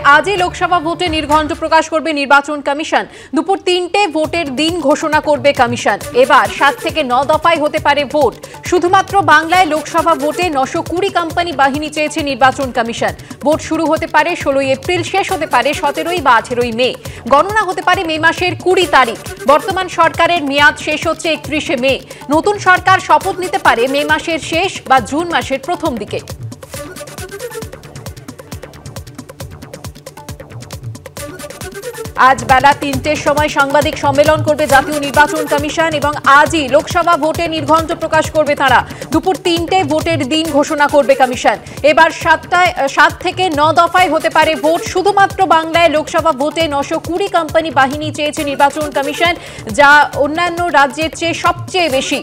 আজই লোকসভা ভোটে নির্ঘণ্ট প্রকাশ করবে নির্বাচন কমিশন। দুপুর ৩টে ভোটের দিন ঘোষণা করবে কমিশন। এবার ৭ থেকে ৯ দফায় হতে পারে ভোট। শুধুমাত্র বাংলায় লোকসভা ভোটে ৯২০ কোম্পানি বাহিনী চেয়েছে নির্বাচন কমিশন। ভোট শুরু হতে পারে ১৬ এপ্রিল, শেষ হতে পারে ১৭ বা ১৮ মে। গণনা হতে পারে মে মাসের ২০ তারিখ। বর্তমান সরকারের মেয়াদ শেষ হচ্ছে ৩১ মে। নতুন সরকার শপথ নিতে পারে মে মাসের শেষ বা জুন মাসের প্রথম দিকে। আজ বেলা ৩টের সময় সাংবাদিক সম্মেলন করবে জাতীয় নির্বাচন কমিশন এবং আজই লোকসভা ভোটে নির্ঘণ্ট প্রকাশ করবে তারা। দুপুর ৩টে ভোটের দিন ঘোষণা করবে কমিশন। এবার ৭ থেকে ৯ দফায় হতে পারে ভোট। শুধুমাত্র বাংলায় লোকসভা ভোটে ৯২০ কোম্পানি বাহিনী চেয়েছে নির্বাচন কমিশন, যা অন্যান্য রাজ্যের চেয়ে সবচেয়ে বেশি।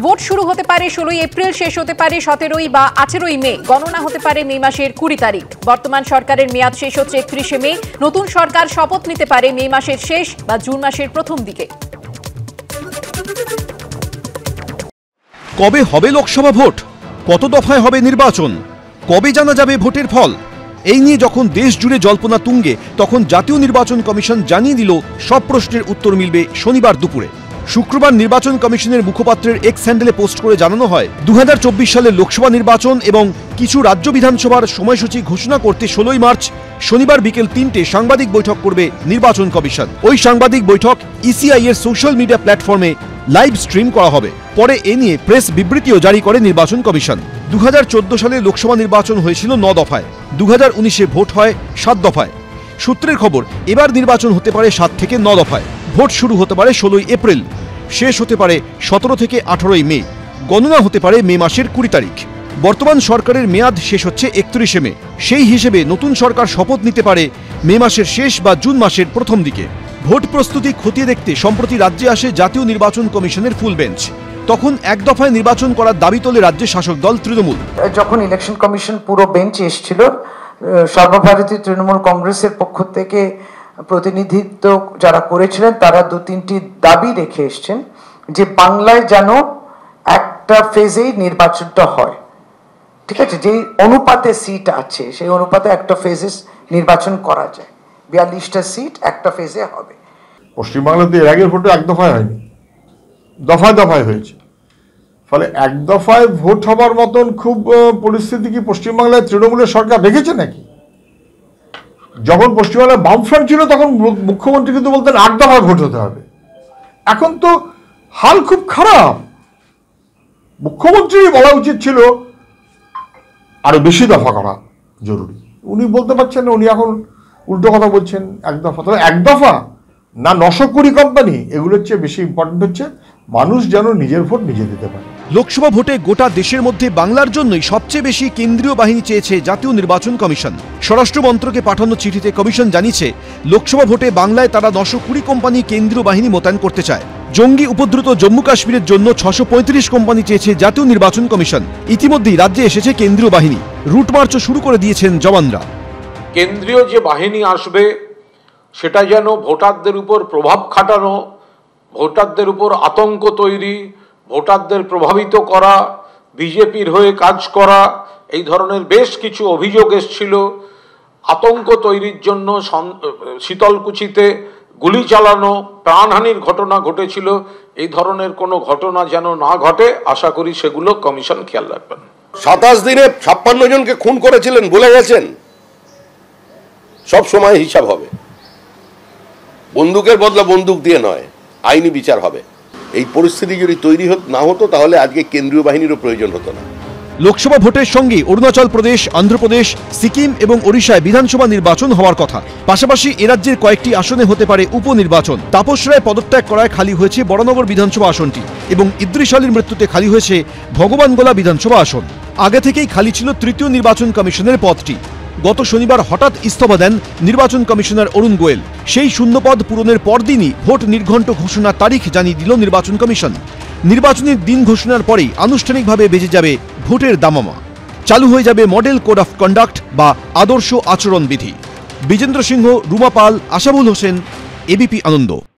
ভোট শুরু হতে পারে ১৬ এপ্রিল, শেষ হতে পারে ১৭ বা ১৮ মে। গণনা হতে পারে মে মাসের ২০ তারিখ। বর্তমান সরকারের মেয়াদ শেষ হচ্ছে ৩১ মে। নতুন সরকার শপথ নিতে পারে মে মাসের শেষ বা জুন মাসের প্রথম দিকে। কবে হবে লোকসভা ভোট? কত দফায় হবে নির্বাচন? কবে জানা যাবে ভোটের ফল? এই নিয়ে যখন দেশ জুড়ে জল্পনা তুঙ্গে, তখন জাতীয় নির্বাচন কমিশন জানিয়ে দিল সব প্রশ্নের উত্তর মিলবে শনিবার দুপুরে। শুক্রবার নির্বাচন কমিশনের মুখপাত্রের এক্স হ্যান্ডেলে পোস্ট করে জানানো হয়, ২০২৪ সালের লোকসভা নির্বাচন এবং কিছু রাজ্য বিধানসভার সময়সূচি ঘোষণা করতে ১৬ মার্চ শনিবার বিকেল ৩টে সাংবাদিক বৈঠক করবে নির্বাচন কমিশন। ওই সাংবাদিক বৈঠক ইসিআই এর সোশ্যাল মিডিয়া প্ল্যাটফর্মে লাইভ স্ট্রিম করা হবে। পরে এ নিয়ে প্রেস বিবৃতিও জারি করে নির্বাচন কমিশন। ২০১৪ সালে লোকসভা নির্বাচন হয়েছিল ৯ দফায়, ২০১৯-এ ভোট হয় ৭ দফায়। সূত্রের খবর, এবার নির্বাচন হতে পারে ৭ থেকে ৯ দফায়। ভোট শুরু হতে পারে ১৬ এপ্রিল, শেষ হতে পারে ১৭ থেকে ১৮ মে। গণনা হতে পারে মে মাসের ২০ তারিখ। বর্তমান সরকারের মেয়াদ শেষ হচ্ছে ৩১ মে। সেই হিসেবে নতুন সরকার শপথ নিতে পারে মে মাসের শেষ বা জুন মাসের প্রথম দিকে। ভোট প্রস্তুতি খতিয়ে দেখতে সম্প্রতি রাজ্যে আসে জাতীয় নির্বাচন কমিশনের ফুল বেঞ্চ। তখন এক দফায় নির্বাচন করার দাবি তোলে রাজ্যের শাসক দল তৃণমূল। যখন ইলেকশন কমিশন পুরো বেঞ্চে এসেছিল, সর্বভারতীয় তৃণমূল কংগ্রেসের পক্ষ থেকে প্রতিনিধিত্ব যারা করেছিলেন তারা ২-৩টি দাবি রেখে এসছেন যে বাংলায় যেন একটা ফেজেই নির্বাচনটা হয়। ঠিক আছে, যে অনুপাতে সিট আছে সেই অনুপাতে একটা ফেজে নির্বাচন করা যায়। ৪২টা সিট একটা ফেজে হবে। পশ্চিমবাংলাতে এর আগের ভোটে এক দফায় হয়নি, দফায় দফায় হয়েছে। ফলে এক দফায় ভোট হবার মতন খুব পরিস্থিতি কি পশ্চিমবাংলায় তৃণমূলের সরকার রেখেছে নাকি? যখন পশ্চিমবাংলায় বামফ্রন্ট ছিল তখন মুখ্যমন্ত্রী কিন্তু বলতেন ৮ দফায় ভোট হতে হবে। এখন তো হাল খুব খারাপ। মুখ্যমন্ত্রী বলা উচিত ছিল আরো বেশি দফা করা জরুরি। উনি বলতে পারছেন না, উনি এখন উল্টো কথা বলছেন এক দফা। তবে এক দফা না ৯২০ কোম্পানি, এগুলোর চেয়ে বেশি ইম্পর্টেন্ট হচ্ছে মানুষ যেন নিজের ভোট নিজে দিতে পারে। লোকসভা ভোটে গোটা দেশের মধ্যে বাংলার জন্যই সবচেয়ে বেশি কেন্দ্রীয় বাহিনী চেয়েছে জাতীয় নির্বাচন কমিশন। স্বরাষ্ট্র মন্ত্রকে পাঠানো চিঠিতে কমিশন জানিয়েছে, লোকসভা ভোটে বাংলায় তারা ৯২০ কোম্পানি কেন্দ্রীয় বাহিনী মোতায়েন করতে চায়। জঙ্গি উপদ্রুত জম্মু কাশ্মীরের জন্য ৬৩৫ কোম্পানি চেয়েছে জাতীয় নির্বাচন কমিশন। ইতিমধ্যেই রাজ্যে এসেছে কেন্দ্রীয় বাহিনী। রুট মার্চও শুরু করে দিয়েছেন জওয়ানরা। কেন্দ্রীয় যে বাহিনী আসবে সেটা যেন ভোটারদের উপর প্রভাব খাটানো, ভোটারদের উপর আতঙ্ক তৈরি, ভোটারদের প্রভাবিত করা, বিজেপির হয়ে কাজ করা, এই ধরনের বেশ কিছু অভিযোগ এসেছিল। আতঙ্ক তৈরির জন্য শীতলকুচিতে গুলি চালানো, প্রাণহানির ঘটনা ঘটেছিল। এই ধরনের কোনো ঘটনা যেন না ঘটে, আশা করি সেগুলো কমিশন খেয়াল রাখবেন। ২৭ দিনে ৫৬ জনকে খুন করেছিলেন, ভুলে গেছেন? সব সময় হিসাব হবে। বন্দুকের বদলা বন্দুক দিয়ে নয়, আইনি বিচার হবে। এই পরিস্থিতি যদি তৈরি না হতো তাহলে আজকে কেন্দ্রীয় বাহিনীরও প্রয়োজন হতো না। লোকসভা ভোটের সঙ্গে অরুণাচল প্রদেশ, অন্ধ্রপ্রদেশ, সিকিম এবং ওড়িশায় বিধানসভা নির্বাচন হওয়ার কথা। পাশাপাশি এ রাজ্যের কয়েকটি আসনে হতে পারে উপনির্বাচন। তাপস রায় পদত্যাগ করায় খালি হয়েছে বড়নগর বিধানসভা আসনটি এবং ইদ্রিস আলীর মৃত্যুতে খালি হয়েছে ভগবানগোলা বিধানসভা আসন। আগে থেকেই খালি ছিল তৃতীয় নির্বাচন কমিশনের পদটি। গত শনিবার হঠাৎ ইস্তফা দেন নির্বাচন কমিশনার অরুণ গোয়েল। সেই শূন্যপদ পূরণের পরদিনই ভোট নির্ঘণ্ট ঘোষণার তারিখ জানিয়ে দিল নির্বাচন কমিশন। নির্বাচনের দিন ঘোষণার পরেই আনুষ্ঠানিকভাবে বেজে যাবে ভোটের দামামা। চালু হয়ে যাবে মডেল কোড অফ কন্ডাক্ট বা আদর্শ আচরণ বিধি। বিজেন্দ্র সিংহ, রুমা পাল, আশাবুল হোসেন, এবিপি আনন্দ।